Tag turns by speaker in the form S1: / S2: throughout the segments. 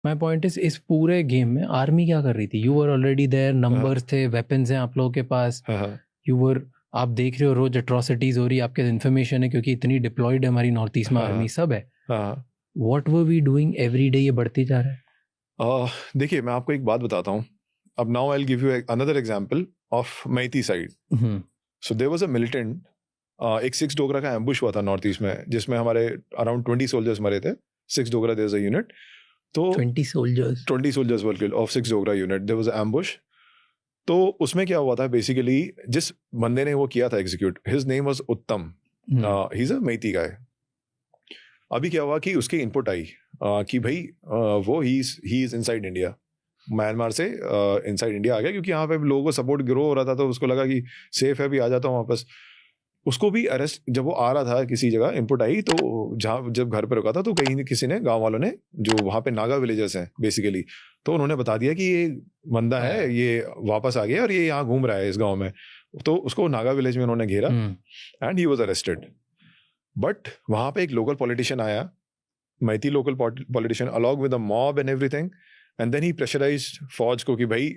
S1: My point इस पूरे game में आर्मी क्या कर रही थी? You were already there, numbers थे, वेपन्स हैं आप लोगों के पास, यू वर, आप देख रहे हो रोज एट्रोसिटीज हो रही है, आपके इन्फॉर्मेशन है क्योंकि इतनी डिप्लॉयड है हमारी नॉर्थ ईस्ट में आर्मी, सब है. What were we doing every day? ये बढ़ती जा रहा है.
S2: देखिए मैं आपको एक बात बताता हूँ. अब now I will give you another example of Meitei side. So there was a militant, एक 6 डोगरा का एम्बुश हुआ था नॉर्थ ईस्ट में, जिसमें हमारे अराउंड 20 सोल्जर्स मरे थे. 6 Dogra there is a unit. तो
S1: 20 soldiers
S2: were killed of 6 Dogra unit. There was a ambush. तो उसमें क्या हुआ था बेसिकली, जिस बंदे ने वो किया था एग्जीक्यूट, हिज नेम वाज उत्तम. ही इज अ मैती गाय. अभी क्या हुआ कि उसकी इनपुट आई कि भाई वो he is inside India. Myanmar से इनसाइड इंडिया आ गया क्योंकि यहाँ पे लोगों को सपोर्ट ग्रो हो रहा था, तो उसको लगा कि सेफ है, भी आ जाता हूँ वापस. उसको भी अरेस्ट, जब वो आ रहा था किसी जगह, इनपुट आई तो जहाँ जब घर पे रुका था तो कहीं किसी ने, गांव वालों ने, जो वहाँ पे नागा विलेजर्स हैं बेसिकली, तो उन्होंने बता दिया कि ये बंदा है, ये वापस आ गया और ये यहाँ घूम रहा है इस गाँव में. तो उसको नागा विलेज में उन्होंने घेरा and he was arrested. But वहाँ पे एक लोकल पॉलिटिशियन आया, Meitei local politician, along with the mob and everything, and then he pressurised फौज को कि भाई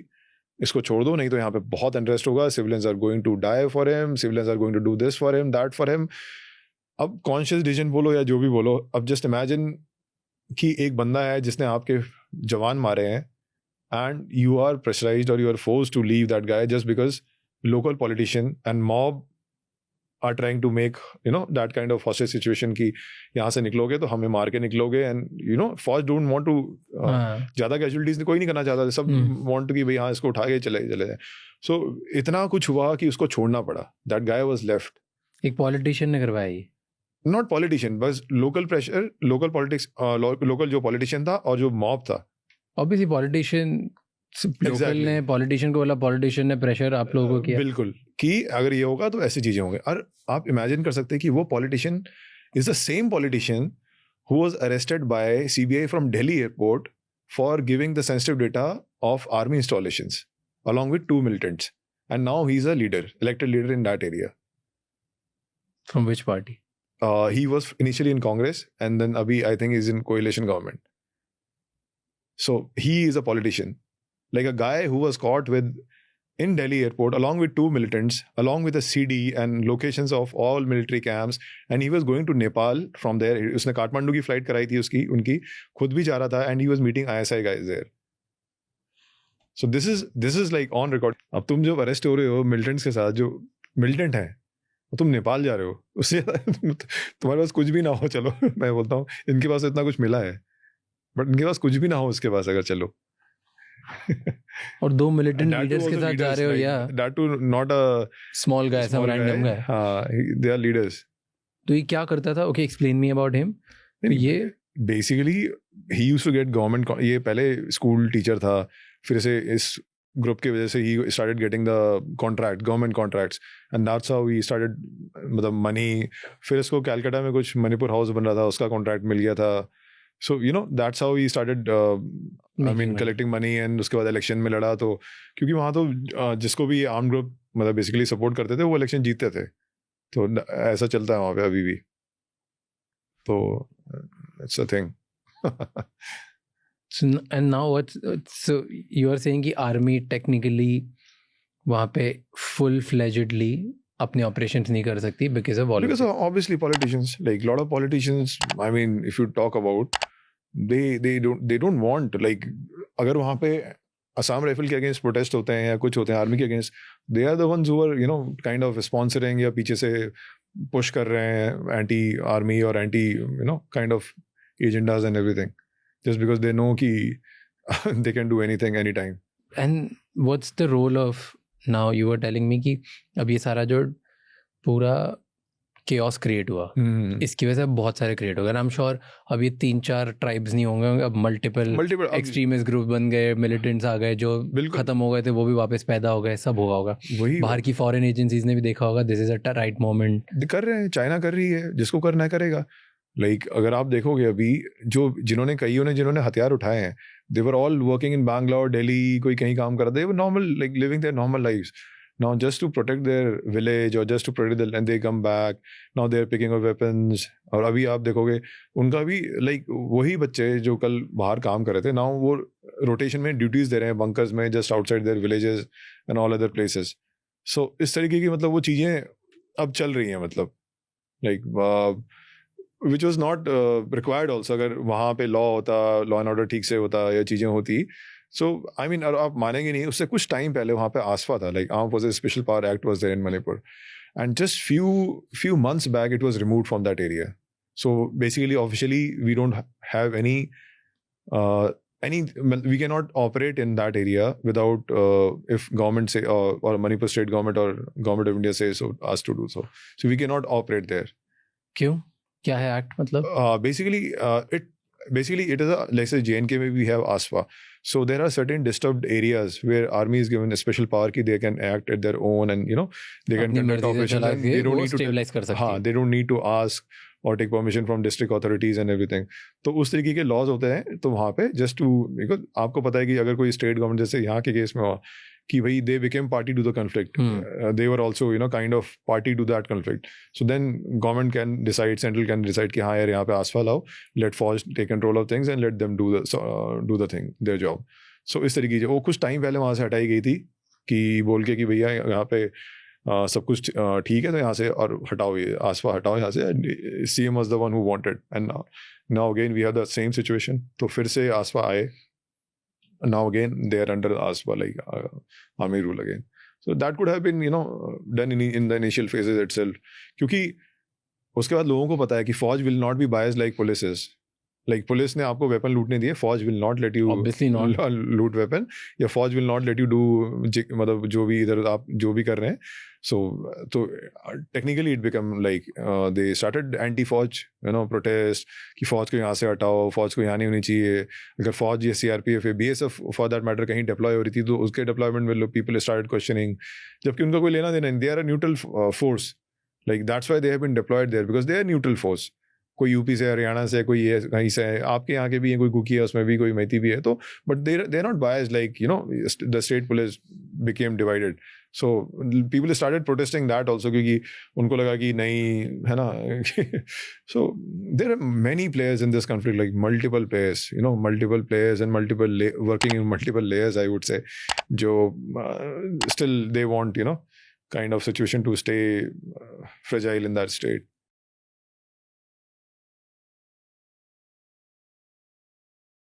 S2: इसको छोड़ दो, नहीं तो यहाँ पे बहुत अनरेस्ट होगा, civilians are going to die for him, civilians are going to do this for him, that for him. अब कॉन्शियस डिसीजन बोलो या जो भी बोलो, अब जस्ट इमेजिन कि एक बंदा है जिसने आपके जवान मारे हैं एंड यू आर प्रेशराइज्ड और you are forced to leave that guy just because local politician and mob are trying to make, you know, that kind of hostage situation कि यहाँ से निकलोगे तो हमें मार के निकलोगे, and you know फौज don't want to ज़्यादा casualties कोई नहीं करना चाहता, सब want to कि भाई हाँ इसको उठा के चले जाए. So इतना कुछ हुआ कि उसको छोड़ना पड़ा. That guy was left.
S1: एक पॉलिटिशियन ने करवाई?
S2: Not politician, बस local pressure, local politics, local जो politician था और जो mob था.
S1: Obviously politician, लोकल ने पॉलिटिशियन को बोला, पॉलिटिशियन ने प्रेशर आप लोगों को किया.
S2: बिल्कुल, कि अगर ये होगा तो ऐसी चीजें होंगी. और आप इमेजिन कर सकते हैं कि वो politician is the same politician who was arrested bye CBI from Delhi airport for giving the sensitive data of army installations along with 2 militants, and now he's a leader, elected leader in that area.
S1: From which party?
S2: He was initially in Congress and then abhi I think is in coalition government. So he is a politician, like a guy who was caught with in Delhi airport along with 2 militants, along with a CD and locations of all military camps, and he was going to Nepal from there. उसने काठमांडू की flight कराई थी उसकी, उनकी खुद भी जा रहा था, and he was meeting ISI guys there. So this is like on record. अब तुम जब अरेस्ट हो रहे हो मिलिटेंट्स के साथ, जो मिलिटेंट हैं, तुम नेपाल जा रहे हो, उससे तुम्हारे पास कुछ भी ना हो, चलो मैं बोलता हूँ इनके पास इतना कुछ मिला है, बट इनके पास कुछ भी ना हो उसके पास अगर चलो
S1: और 2 मिलिटेंट लीडर्स के साथ जा रहे हो, या
S2: that too not a
S1: small guy, some random guy.
S2: हाँ, they are leaders.
S1: तो ये क्या करता था? Okay, explain me about him. ये
S2: basically he used to get government, ये पहले स्कूल टीचर था, फिर से इस ग्रुप की वजह से he started getting the contract, government contracts, and that's how he started, मतलब मनी. फिर इसको कैलकाटा में कुछ मणिपुर हाउस बन रहा था, उसका कॉन्ट्रैक्ट मिल गया था. So you know that's how he started collecting money, and उसके बाद इलेक्शन में लड़ा. तो क्योंकि वहाँ तो जिसको भी आर्म ग्रुप मतलब बेसिकली सपोर्ट करते थे वो इलेक्शन जीतते थे, तो ऐसा चलता है वहाँ पे अभी भी. तो it's a thing.
S1: So, and now so you are saying कि आर्मी टेक्निकली वहाँ पे full fledgedly अपने operations नहीं कर सकती because of all
S2: because obviously politicians, like lot of politicians, I mean if you talk about, they don't want, like अगर वहाँ पे असम राइफल के अगेंस्ट प्रोटेस्ट होते हैं या कुछ होते हैं आर्मी के against, they are the ones who are, you know, kind of sponsoring या पीछे से पुश कर रहे हैं एंटी आर्मी और anti, you know, kind of agendas and everything, just because they know कि they can do anything anytime.
S1: And what's the role of, now you were telling me कि अब ये सारा जो पूरा chaos क्रिएट हुआ, इसकी वजह से बहुत सारे क्रिएट हो गए. आई एम श्योर अब ये 3-4 ट्राइब्स नहीं होंगे, अब मल्टीपल एक्सट्रीमिस्ट ग्रुप बन गए, मिलिटेंट्स आ गए, जो खत्म हो गए थे वो भी वापस पैदा हो गए, सब हुआ होगा. बाहर की फॉरेन एजेंसीज ने भी देखा होगा this is a right moment.
S2: कर रहे हैं, चाइना कर रही है, जिसको करना है करेगा. लाइक अगर आप देखोगे अभी जिन्होंने हथियार उठाए हैं, they were all working in Bangalore, Delhi, कोई कहीं काम कर रहे थे, normal, like living their normal lives. Now just to protect their village or just to protect the, and they come back, now they're picking up weapons. और अभी आप देखोगे उनका भी like वही बच्चे जो कल बाहर काम कर रहे थे, now वो rotation में duties दे रहे हैं bunkers में, just outside their villages and all other places. So इस तरीके की मतलब वो चीज़ें अब चल रही हैं, मतलब like which was not required also. अगर वहाँ पे law होता, law and order ठीक से होता, या चीज़ें होती. So I mean, आप मानेंगे नहीं, उससे कुछ टाइम पहले वहाँ पे आसफा था, like Armed Forces Special Power Act was there in Manipur, and just few months back it was removed from that area. So basically, officially, we don't have any we cannot operate in that area without if government say or Manipur state government or government of India says so, us to do so. So we cannot operate there.
S1: क्यों? क्या है act मतलब?
S2: Basically it is a, like say JNK में we have ASFA. So there are certain disturbed areas where army is given a special power कि they can act at their own, and you know they can conduct operations and they don't need to
S1: stabilize कर सकते हैं.
S2: they don't need to ask or take permission from district authorities and everything. तो उस तरीके के laws होते हैं. तो वहाँ पे just to, because आपको पता है कि अगर कोई state government जैसे यहाँ के केस में हुआ कि भाई they became party to the conflict. They were also you know kind of party to that conflict. So then government can decide, central can decide कि हाँ यार यहाँ पे आसफा लाओ, let फौज take control of things and let them do the thing, their job. So इस तरीके से वो कुछ टाइम पहले वहाँ से हटाई गई थी कि बोल के कि भैया यहाँ पे सब कुछ ठीक है तो यहाँ से और हटाओ, ये आसफा हटाओ यहाँ से. CM was the one who wanted, and now again we have the same situation. तो फिर से आसफा आए. Now again they are under ASFA, like army rule again. So that could have been you know done in the initial phases itself. क्योंकि उसके बाद लोगों को पता है कि फौज will not be biased like police is. Like police ने आपको वेपन लूटने दिए, फौज will not let you
S1: obviously not
S2: loot weapon, या फौज will not let you do मतलब जो भी इधर आप जो भी कर रहे हैं. So technically it become like they started anti-फौज you know protest कि फौज को यहाँ से हटाओ, फौज को यहाँ नहीं होनी चाहिए. अगर फौज या CRPF या BSF for that matter कहीं deploy हो रही थी तो उसके deployment में people started questioning, जबकि उनका कोई लेना देना नहीं. They are a neutral force. Like that's why they have been deployed there, because they are neutral force. कोई यूपी से, हरियाणा से, कोई ये कहीं से है, आपके यहाँ के भी हैं, कोई कुकी है उसमें भी, कोई मैती भी है. तो but they are not biased, like you know the state police became divided. So people started protesting that also, क्योंकि उनको लगा कि नहीं है ना. So there are many players in this conflict, like multiple players you know, multiple players and multiple working in multiple layers I would say, जो still they want you know kind of situation to stay fragile in that state.